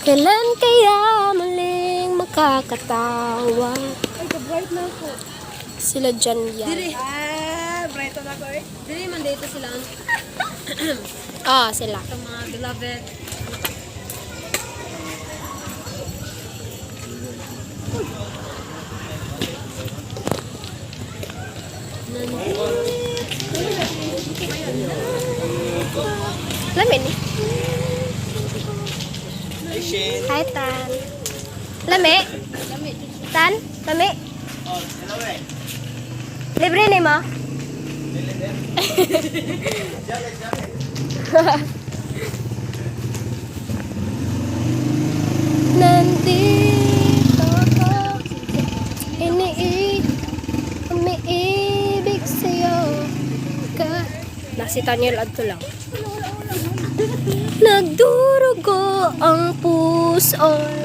Kailan kaya muling makakatawa? Ay, ka-bright na ako. Sila dyan yan. Bright na ako eh. Dili man dito sila Sila. sa mga beloved. Lamin eh. Hi, Tan. Lami? Tan? Lami? Libre ni mo? Nandito ako, umiibig sa'yo ka. Si Tanyel adto lang. Nagdurugo ang puso.